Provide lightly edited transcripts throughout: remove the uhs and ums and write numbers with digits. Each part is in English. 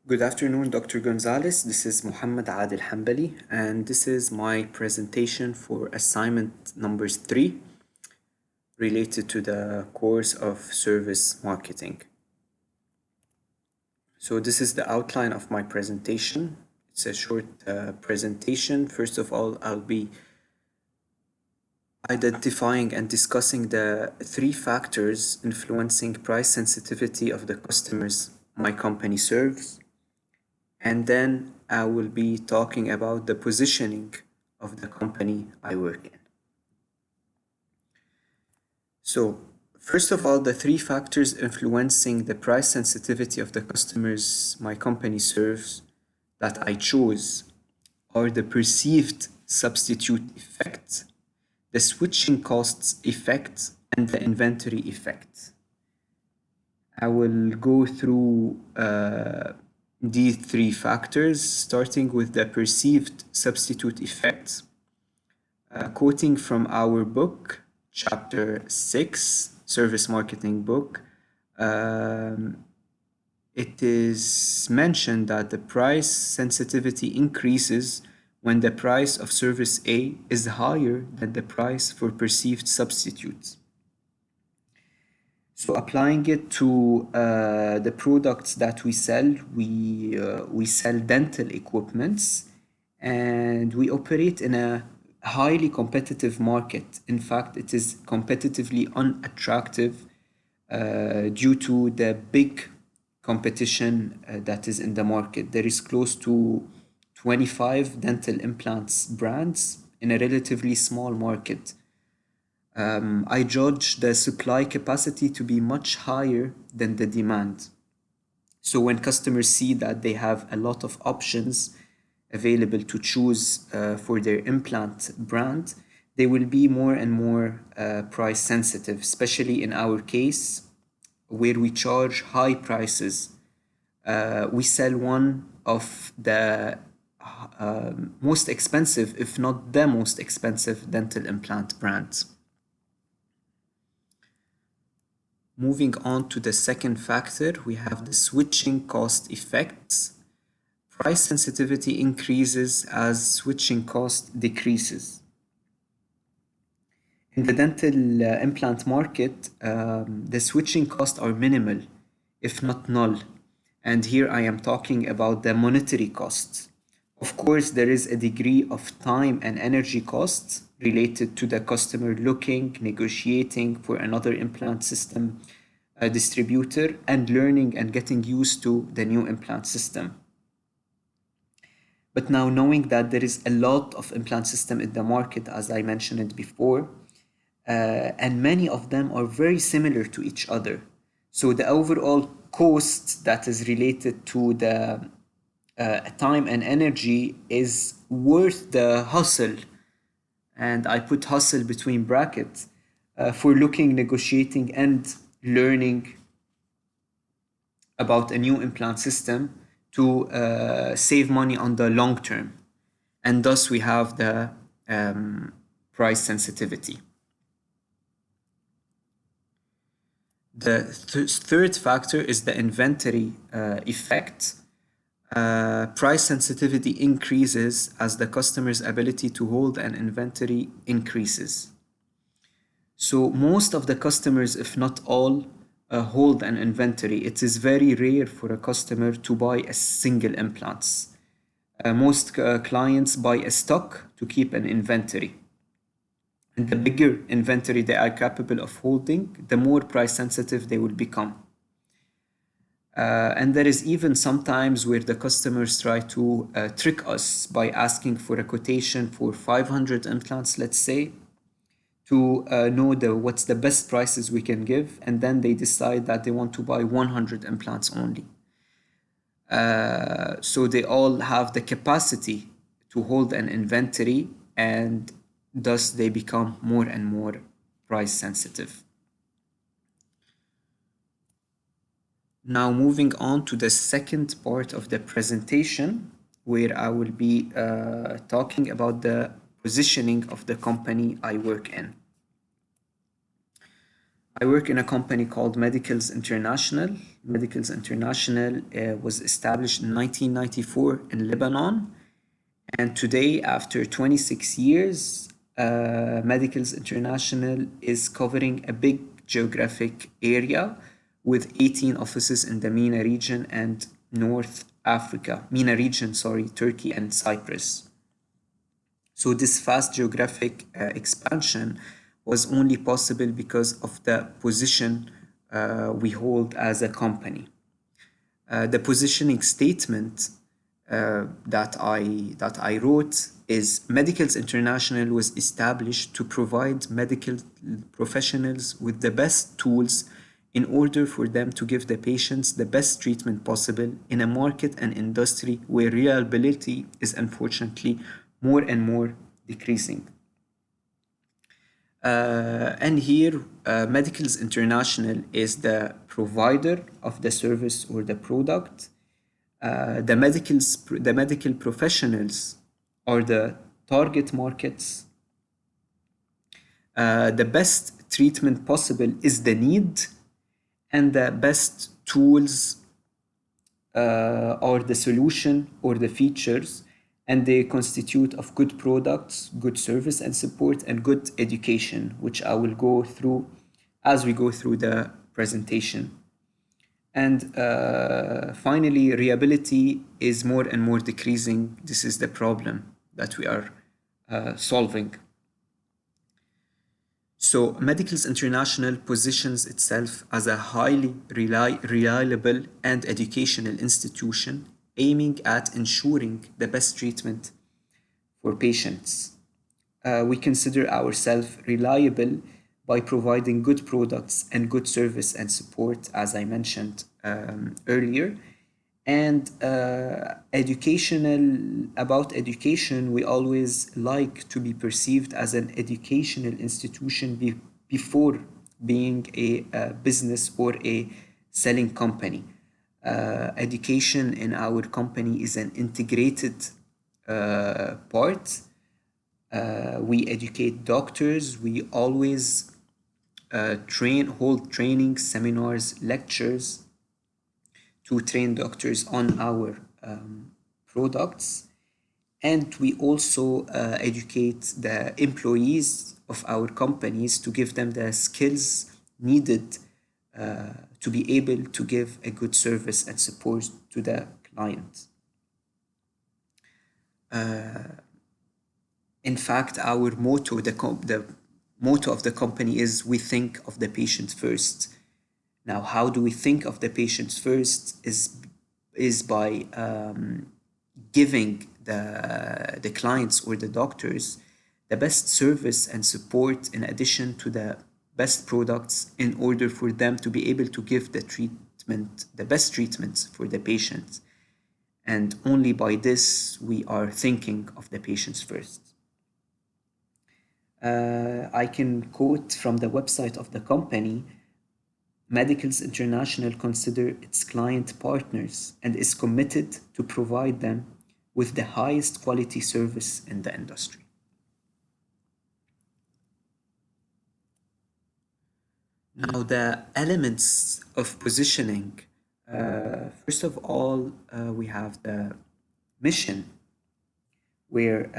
Good afternoon, Dr. Gonzalez. This is Mouhamad Adel Hanbali, and this is my presentation for assignment number 3 related to the course of service marketing. So this is the outline of my presentation. It's a short presentation. First of all, I'll be identifying and discussing the 3 factors influencing price sensitivity of the customers my company serves. And then I will be talking about the positioning of the company I work in. So, first of all, the 3 factors influencing the price sensitivity of the customers my company serves that I chose are the perceived substitute effect, the switching costs effect, and the inventory effect. I will go through these 3 factors, starting with the perceived substitute effect. Quoting from our book, chapter 6, service marketing book, it is mentioned that the price sensitivity increases when the price of service A is higher than the price for perceived substitutes. So applying it to the products that we sell, we sell dental equipments, and we operate in a highly competitive market. In fact, it is competitively unattractive due to the big competition that is in the market. There is close to 25 dental implants brands in a relatively small market. I judge the supply capacity to be much higher than the demand. So when customers see that they have a lot of options available to choose for their implant brand, they will be more and more price sensitive, especially in our case where we charge high prices. We sell one of the most expensive, if not the most expensive, dental implant brands. Moving on to the second factor, we have the switching cost effects. Price sensitivity increases as switching cost decreases. In the dental implant market, the switching costs are minimal, if not null. And here I am talking about the monetary costs. Of course, there is a degree of time and energy costs related to the customer looking, negotiating for another implant system distributor, and learning and getting used to the new implant system. But now, knowing that there is a lot of implant system in the market, as I mentioned it before, and many of them are very similar to each other. So the overall cost that is related to the time and energy is worth the hustle, and I put hustle between brackets, for looking, negotiating, and learning about a new implant system to save money on the long term. And thus we have the price sensitivity. The third factor is the inventory effect. Price sensitivity increases as the customer's ability to hold an inventory increases. So most of the customers, if not all, hold an inventory. It is very rare for a customer to buy a single implants. Most clients buy a stock to keep an inventory. And the bigger inventory they are capable of holding, the more price sensitive they will become. And there is even sometimes where the customers try to trick us by asking for a quotation for 500 implants, let's say, to know what's the best prices we can give, and then they decide that they want to buy 100 implants only. So they all have the capacity to hold an inventory, and thus they become more and more price sensitive. Now moving on to the second part of the presentation, where I will be talking about the positioning of the company I work in. I work in a company called Medicals International. Medicals International was established in 1994 in Lebanon. And today, after 26 years, Medicals International is covering a big geographic area with 18 offices in the MENA region and North Africa. MENA region, sorry, Turkey and Cyprus. So this fast geographic expansion was only possible because of the position we hold as a company. The positioning statement that I wrote is Medicals International was established to provide medical professionals with the best tools in order for them to give the patients the best treatment possible in a market and industry where reliability is unfortunately more and more decreasing. And here, Medicals International is the provider of the service or the product. The medical professionals are the target markets. The best treatment possible is the need, and the best tools are the solution or the features, and they constitute of good products, good service and support, and good education, which I will go through as we go through the presentation. And finally, reliability is more and more decreasing. This is the problem that we are solving. So Medicals International positions itself as a highly reliable and educational institution aiming at ensuring the best treatment for patients. We consider ourselves reliable by providing good products and good service and support, as I mentioned earlier. And about education, we always like to be perceived as an educational institution before being a business or a selling company. Education in our company is an integrated part. We educate doctors. We always hold training, seminars, lectures to train doctors on our products. And we also educate the employees of our companies to give them the skills needed to be able to give a good service and support to the client. In fact, our motto, the motto of the company is we think of the patient first. Now, how do we think of the patients first is by giving the clients or the doctors the best service and support in addition to the best products in order for them to be able to give the best treatments for the patients. And only by this we are thinking of the patients first. I can quote from the website of the company. Medicals International consider its client partners and is committed to provide them with the highest quality service in the industry. Now, the elements of positioning. First of all, we have the mission, where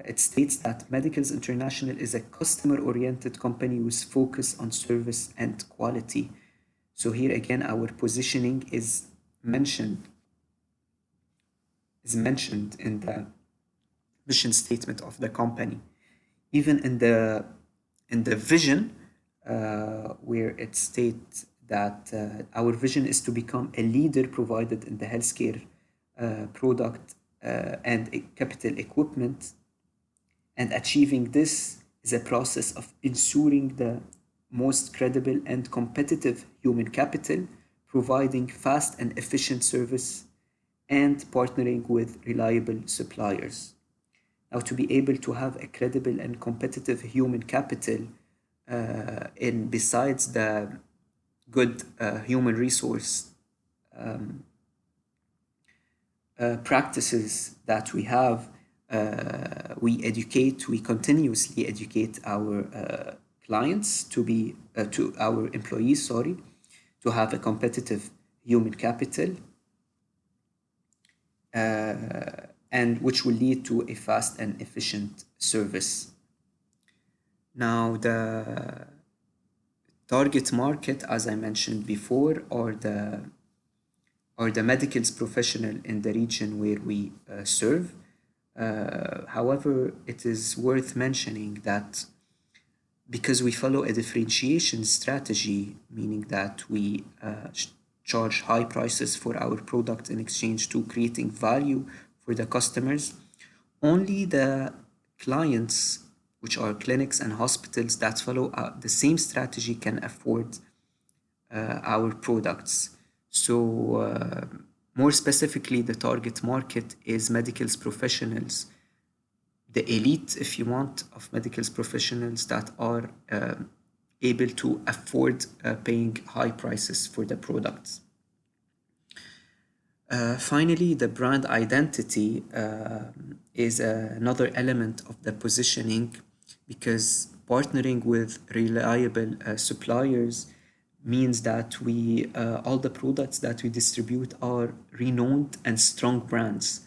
it states that Medicals International is a customer-oriented company with focus on service and quality. So here again, our positioning is mentioned in the mission statement of the company. Even in the vision, where it states that our vision is to become a leader provided in the healthcare product and capital equipment, and achieving this is a process of ensuring the most credible and competitive human capital, providing fast and efficient service, and partnering with reliable suppliers. Now, to be able to have a credible and competitive human capital, besides the good human resource practices that we have, we continuously educate our clients to be to our employees, sorry, to have a competitive human capital, and which will lead to a fast and efficient service. Now, the target market, as I mentioned before, or the medical professional in the region where we serve. However, it is worth mentioning that because we follow a differentiation strategy, meaning that we charge high prices for our product in exchange to creating value for the customers, only the clients, which are clinics and hospitals that follow the same strategy, can afford our products. So, more specifically, the target market is medical professionals, the elite, if you want, of medical professionals that are able to afford paying high prices for the products. Finally, the brand identity is another element of the positioning, because partnering with reliable suppliers means that we all the products that we distribute are renowned and strong brands,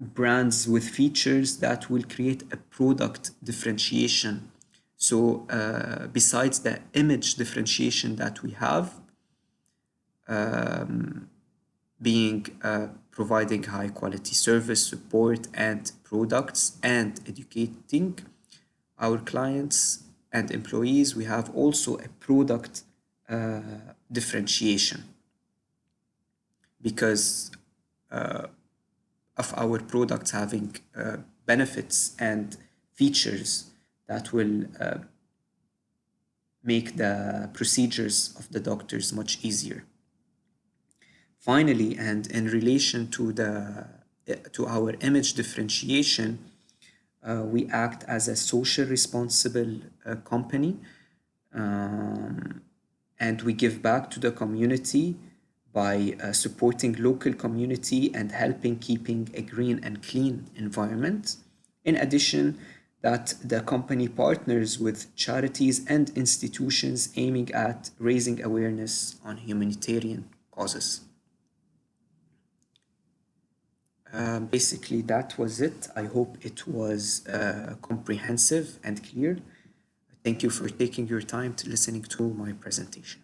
brands with features that will create a product differentiation. So besides the image differentiation that we have, being providing high quality service, support, and products, and educating our clients and employees, we have also a product differentiation, because of our products having benefits and features that will make the procedures of the doctors much easier. Finally, and in relation to our image differentiation, we act as a social responsible company, and we give back to the community by supporting local community and helping keeping a green and clean environment. In addition, that the company partners with charities and institutions aiming at raising awareness on humanitarian causes. Basically, that was it. I hope it was comprehensive and clear. Thank you for taking your time to listening to my presentation.